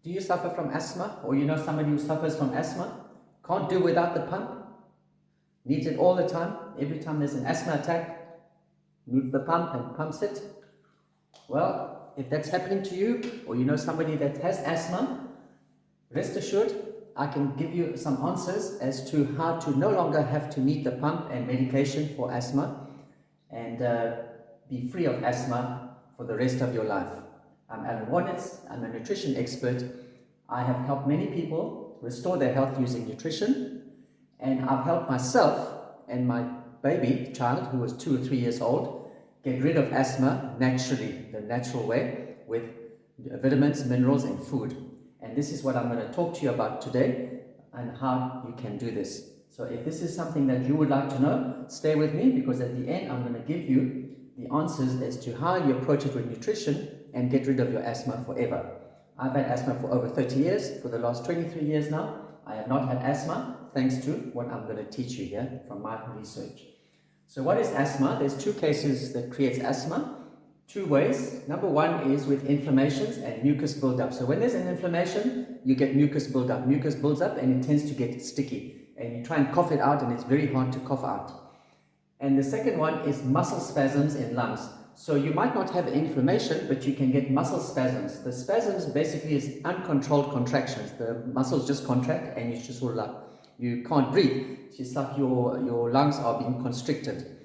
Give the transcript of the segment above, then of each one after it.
Do you suffer from asthma, or you know somebody who suffers from asthma? Can't do without the pump? Needs it all the time? Every time there's an asthma attack, needs the pump and pumps it? Well, if that's happening to you, or you know somebody that has asthma, rest assured, I can give you some answers as to how to no longer have to need the pump and medication for asthma and be free of asthma for the rest of your life. I'm Alan Warnitz. I'm a nutrition expert. I have helped many people restore their health using nutrition, and I've helped myself and my baby child, who was 2 or 3 years old, get rid of asthma naturally, the natural way, with vitamins, minerals, and food. And this is what I'm going to talk to you about today and how you can do this. So if this is something that you would like to know, stay with me, because at the end I'm going to give you the answers as to how you approach it with nutrition and get rid of your asthma forever. I've had asthma for over 30 years. For the last 23 years now, I have not had asthma, thanks to what I'm going to teach you here from my research. So what is asthma? There's 2 cases that creates asthma. 2 ways. Number 1 is with inflammations and mucus buildup. So when there's an inflammation, you get mucus buildup. Mucus builds up and it tends to get sticky. And you try and cough it out and it's very hard to cough out. And the second one is muscle spasms in lungs. So you might not have inflammation, but you can get muscle spasms. The spasms basically is uncontrolled contractions. The muscles just contract and you just sort of like, you can't breathe. It's just like your lungs are being constricted.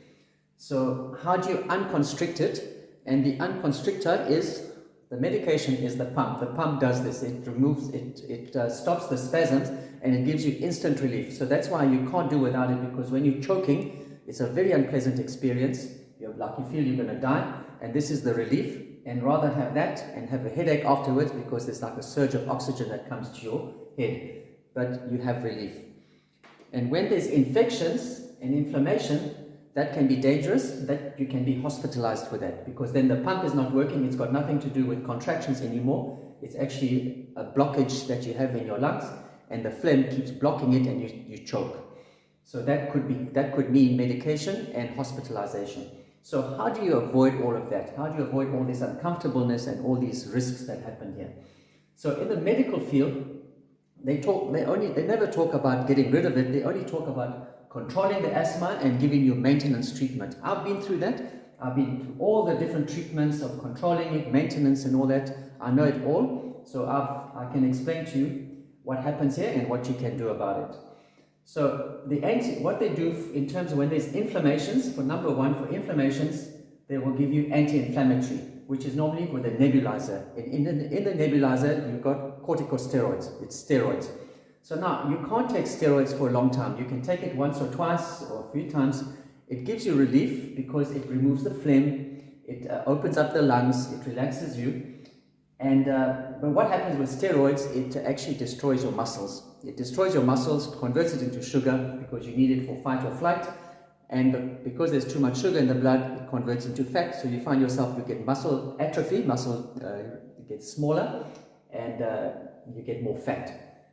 So how do you unconstrict it? And the unconstrictor is, the medication is the pump. The pump does this. It removes, it stops the spasms and it gives you instant relief. So that's why you can't do without it, because when you're choking, it's a very unpleasant experience. You feel you're going to die, and this is the relief. And rather have that and have a headache afterwards, because there's like a surge of oxygen that comes to your head. But you have relief. And when there's infections and inflammation, that can be dangerous, that you can be hospitalized for that, because then the pump is not working. It's got nothing to do with contractions anymore. It's actually a blockage that you have in your lungs, and the phlegm keeps blocking it and you choke. So that could mean medication and hospitalization. So how do you avoid all of that? How do you avoid all this uncomfortableness and all these risks that happen here? So in the medical field, they never talk about getting rid of it. They only talk about controlling the asthma and giving you maintenance treatment. I've been through that. I've been through all the different treatments of controlling it, maintenance and all that. I know it all. So I can explain to you what happens here and what you can do about it. So what they do in terms of when there's inflammations, for number 1, for inflammations, they will give you anti-inflammatory, which is normally with a nebulizer. In the nebulizer, you've got corticosteroids. It's steroids. So now, you can't take steroids for a long time. You can take it once or twice or a few times. It gives you relief because it removes the phlegm, it opens up the lungs, it relaxes you. But what happens with steroids, it actually destroys your muscles. It destroys your muscles, converts it into sugar because you need it for fight or flight. And because there's too much sugar in the blood, it converts into fat. So you find yourself, you get muscle atrophy, muscle gets smaller, and you get more fat.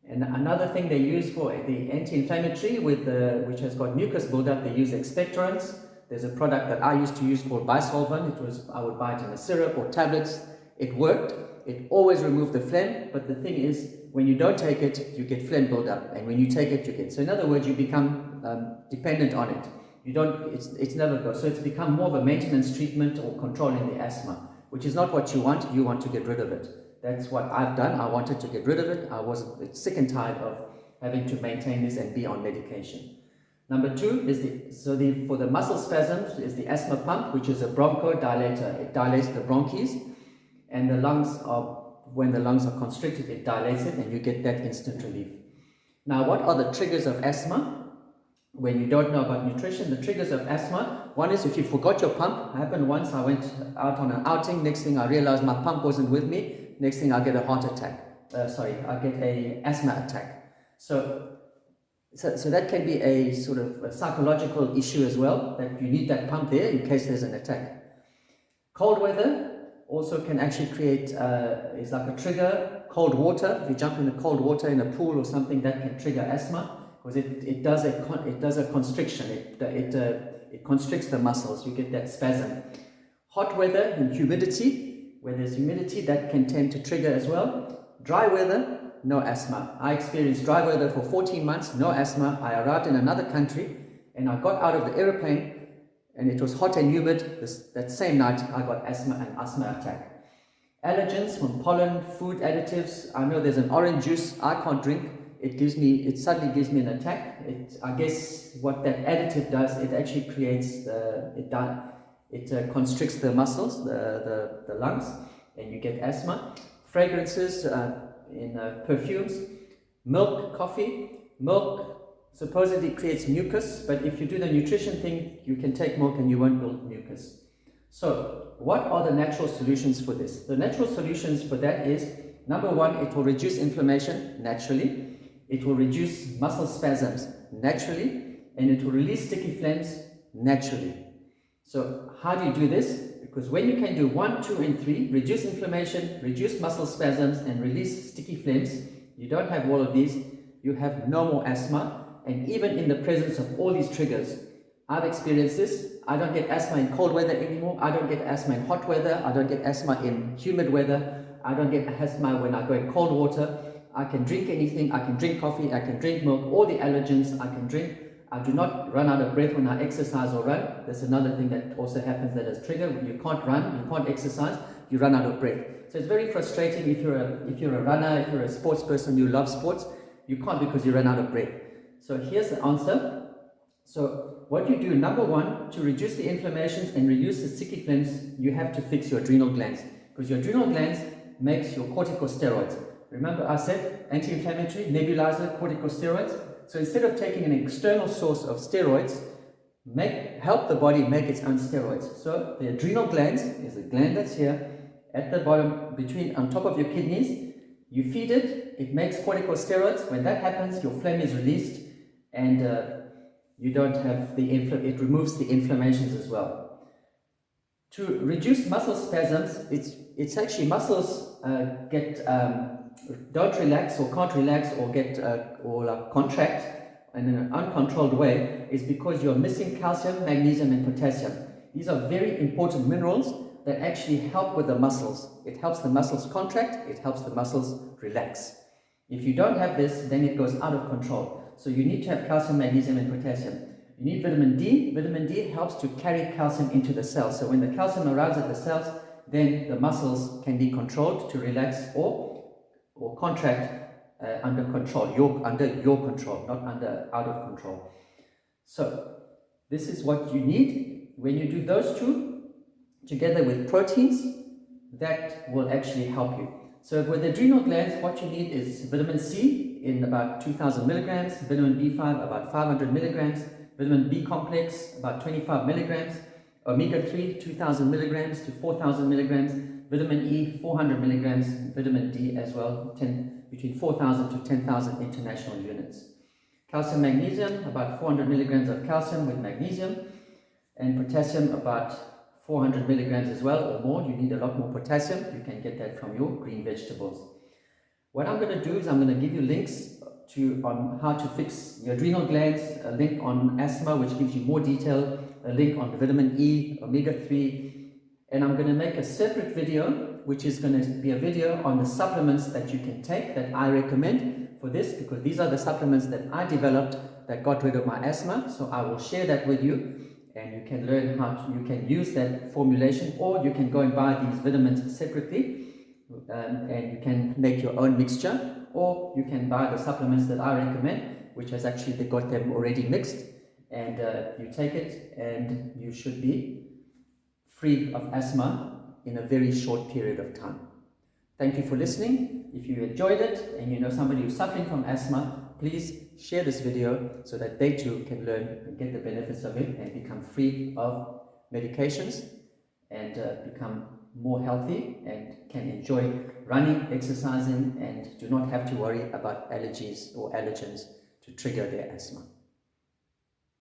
And another thing they use for the anti-inflammatory, which has got mucus buildup, they use expectorants. There's a product that I used to use called Bisolven. I would buy it in a syrup or tablets. It worked. It always removed the phlegm, but the thing is, when you don't take it, you get phlegm buildup, and when you take it, you get. So in other words, you become dependent on it. It's never goes. So it's become more of a maintenance treatment or controlling the asthma, which is not what you want. You want to get rid of it. That's what I've done. I wanted to get rid of it. I was sick and tired of having to maintain this and be on medication. Number 2 is for the muscle spasms is the asthma pump, which is a bronchodilator. It dilates the bronchies. And when the lungs are constricted, it dilates it and you get that instant relief. Now, what are the triggers of asthma? When you don't know about nutrition, the triggers of asthma, one is if you forgot your pump. It happened once. I went out on an outing. Next thing I realized my pump wasn't with me. Next thing I get a heart attack. I get an asthma attack. So that can be a sort of a psychological issue as well, that you need that pump there in case there's an attack. Cold weather also can actually create, is like a trigger. Cold water, if you jump in the cold water in a pool or something, that can trigger asthma, because it does a constriction. It constricts the muscles. You get that spasm. Hot weather and humidity, where there's humidity, that can tend to trigger as well. dry weather, no asthma. I experienced dry weather for 14 months, no asthma. I arrived in another country and I got out of the aeroplane and it was hot and humid. That same night I got an asthma attack. Allergens from pollen, food additives. I know there's an orange juice I can't drink. It suddenly gives me an attack. I guess what that additive does, it actually creates, it constricts the muscles, the lungs, and you get asthma. Fragrances in perfumes, milk, coffee. Milk supposedly creates mucus, but if you do the nutrition thing, you can take milk and you won't build mucus. So what are the natural solutions for this? The natural solutions for that is, number one, it will reduce inflammation naturally. It will reduce muscle spasms naturally, and it will release sticky phlegms naturally. So how do you do this? Because when you can do 1, 2, and 3, reduce inflammation, reduce muscle spasms, and release sticky phlegms, you don't have all of these, you have no more asthma, and even in the presence of all these triggers. I've experienced this. I don't get asthma in cold weather anymore. I don't get asthma in hot weather. I don't get asthma in humid weather. I don't get asthma when I go in cold water. I can drink anything. I can drink coffee. I can drink milk. All the allergens I can drink. I do not run out of breath when I exercise or run. That's another thing that also happens that is trigger. When you can't run, you can't exercise, you run out of breath. So it's very frustrating if you're a runner, if you're a sports person, you love sports, you can't because you run out of breath. So here's the answer. So what you do, number one, to reduce the inflammations and reduce the sticky phlegms, you have to fix your adrenal glands, because your adrenal glands makes your corticosteroids. Remember I said anti-inflammatory, nebulizer, corticosteroids. So instead of taking an external source of steroids, help the body make its own steroids. So the adrenal glands is a gland that's here at the bottom, on top of your kidneys. You feed it, it makes corticosteroids. When that happens, your phlegm is released, and you don't have it removes the inflammations as well. To reduce muscle spasms, it's actually muscles don't relax or can't relax or contract in an uncontrolled way, is because you're missing calcium, magnesium, and potassium. These are very important minerals that actually help with the muscles. It helps the muscles contract, it helps the muscles relax. If you don't have this, then it goes out of control. So you need to have calcium, magnesium, and potassium. You need vitamin D. Vitamin D helps to carry calcium into the cells. So when the calcium arrives at the cells, then the muscles can be controlled to relax or contract under control, under your control, not out of control. So this is what you need. When you do those two together with proteins, that will actually help you. So with adrenal glands, what you need is vitamin C in about 2,000 milligrams, vitamin B5 about 500 milligrams, vitamin B complex about 25 milligrams, omega-3 2,000 milligrams to 4,000 milligrams, vitamin E 400 milligrams, vitamin D as well, between 4,000 to 10,000 international units. Calcium, magnesium, about 400 milligrams of calcium with magnesium, and potassium about 400 milligrams as well or more. You need a lot more potassium. You can get that from your green vegetables. What I'm going to do is I'm going to give you links on how to fix your adrenal glands, a link on asthma which gives you more detail, a link on vitamin E, omega-3, and I'm going to make a separate video which is going to be a video on the supplements that you can take that I recommend for this, because these are the supplements that I developed that got rid of my asthma. So I will share that with you, and you can learn you can use that formulation, or you can go and buy these vitamins separately, and you can make your own mixture, or you can buy the supplements that I recommend, which has actually they got them already mixed, and you take it and you should be free of asthma in a very short period of time. Thank you for listening. If you enjoyed it and you know somebody who's suffering from asthma, please share this video so that they too can learn and get the benefits of it and become free of medications and become more healthy and can enjoy running, exercising, and do not have to worry about allergies or allergens to trigger their asthma.